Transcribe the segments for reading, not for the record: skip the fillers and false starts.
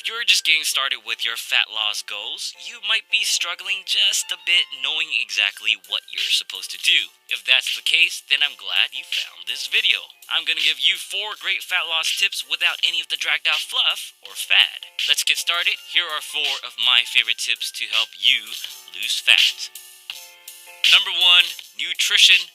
If you're just getting started with your fat loss goals, you might be struggling just a bit knowing exactly what you're supposed to do. If that's the case, then I'm glad you found this video. I'm gonna give you 4 great fat loss tips without any of the dragged out fluff or fad. Let's get started. Here are 4 of my favorite tips to help you lose fat. Number 1, nutrition.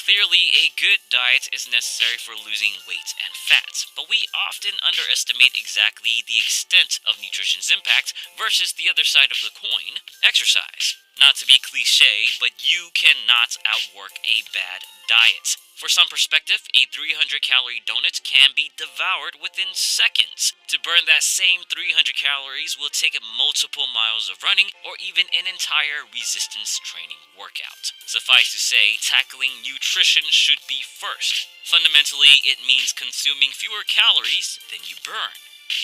Clearly, a good diet is necessary for losing weight and fat, but we often underestimate exactly the extent of nutrition's impact versus the other side of the coin, exercise. Not to be cliche, but you cannot outwork a bad diet. For some perspective, a 300-calorie donut can be devoured within seconds. To burn that same 300 calories will take multiple miles of running or even an entire resistance training workout. Suffice to say, tackling nutrition should be first. Fundamentally, it means consuming fewer calories than you burn.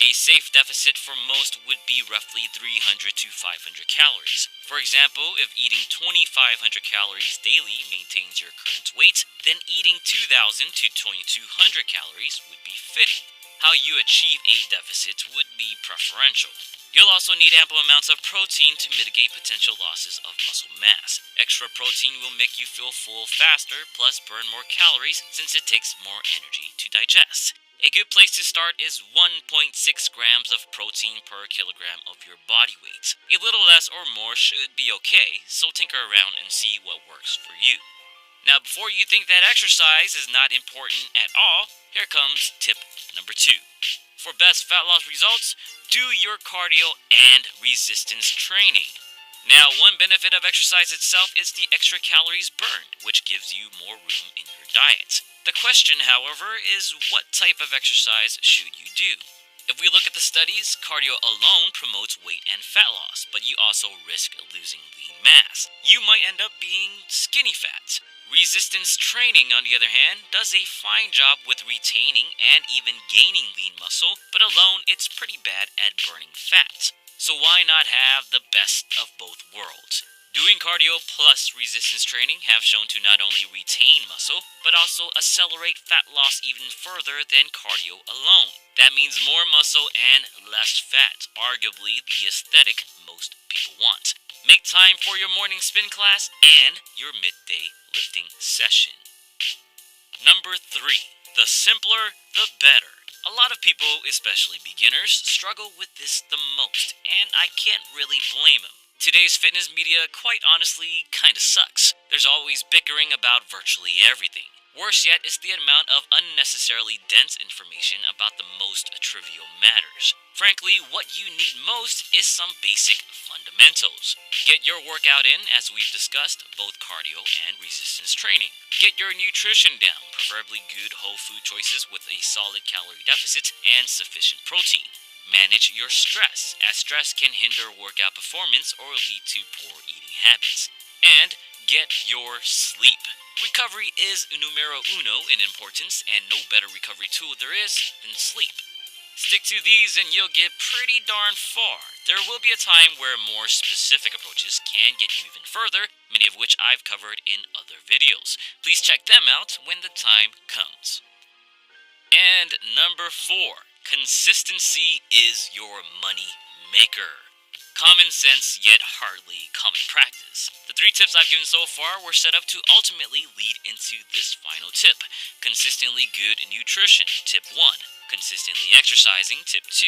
A safe deficit for most would be roughly 300 to 500 calories. For example, if eating 2,500 calories daily maintains your current weight, then eating 2,000 to 2,200 calories would be fitting. How you achieve a deficit would be preferential. You'll also need ample amounts of protein to mitigate potential losses of muscle mass. Extra protein will make you feel full faster, plus burn more calories since it takes more energy to digest. A good place to start is 1.6 grams of protein per kilogram of your body weight. A little less or more should be okay, so tinker around and see what works for you. Now, before you think that exercise is not important at all, here comes tip number 2. For best fat loss results, do your cardio and resistance training. Now, one benefit of exercise itself is the extra calories burned, which gives you more room in your diet. The question, however, is what type of exercise should you do? If we look at the studies, cardio alone promotes weight and fat loss, but you also risk losing lean mass. You might end up being skinny fat. Resistance training, on the other hand, does a fine job with retaining and even gaining lean muscle, but alone it's pretty bad at burning fat. So why not have the best of both worlds? Doing cardio plus resistance training have shown to not only retain muscle, but also accelerate fat loss even further than cardio alone. That means more muscle and less fat, arguably the aesthetic most people want. Make time for your morning spin class and your midday lifting session. Number 3, the simpler, the better. A lot of people, especially beginners, struggle with this the most, and I can't really blame them. Today's fitness media, quite honestly, kinda sucks. There's always bickering about virtually everything. Worse yet is the amount of unnecessarily dense information about the most trivial matters. Frankly, what you need most is some basic fundamentals. Get your workout in, as we've discussed, both cardio and resistance training. Get your nutrition down, preferably good whole food choices with a solid calorie deficit and sufficient protein. Manage your stress, as stress can hinder workout performance or lead to poor eating habits. And get your sleep. Recovery is numero uno in importance, and no better recovery tool there is than sleep. Stick to these and you'll get pretty darn far. There will be a time where more specific approaches can get you even further, many of which I've covered in other videos. Please check them out when the time comes. And number 4. Consistency is your money maker. Common sense, yet hardly common practice. The 3 tips I've given so far were set up to ultimately lead into this final tip. Consistently good nutrition, tip 1. Consistently exercising, tip 2.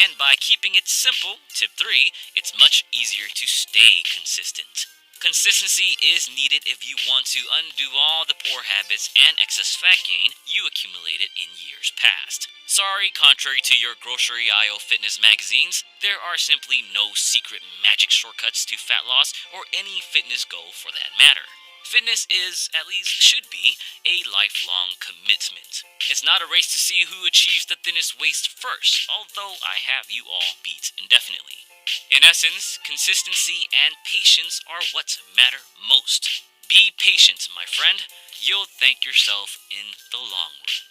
And by keeping it simple, tip 3, it's much easier to stay consistent. Consistency is needed if you want to undo all the poor habits and excess fat gain you accumulated in years past. Sorry, contrary to your grocery aisle fitness magazines, there are simply no secret magic shortcuts to fat loss or any fitness goal for that matter. Fitness is, at least should be, a lifelong commitment. It's not a race to see who achieves the thinnest waist first, although I have you all beat indefinitely. In essence, consistency and patience are what matter most. Be patient, my friend. You'll thank yourself in the long run.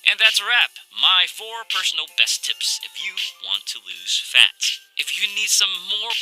And that's a wrap. My 4 personal best tips if you want to lose fat. If you need some more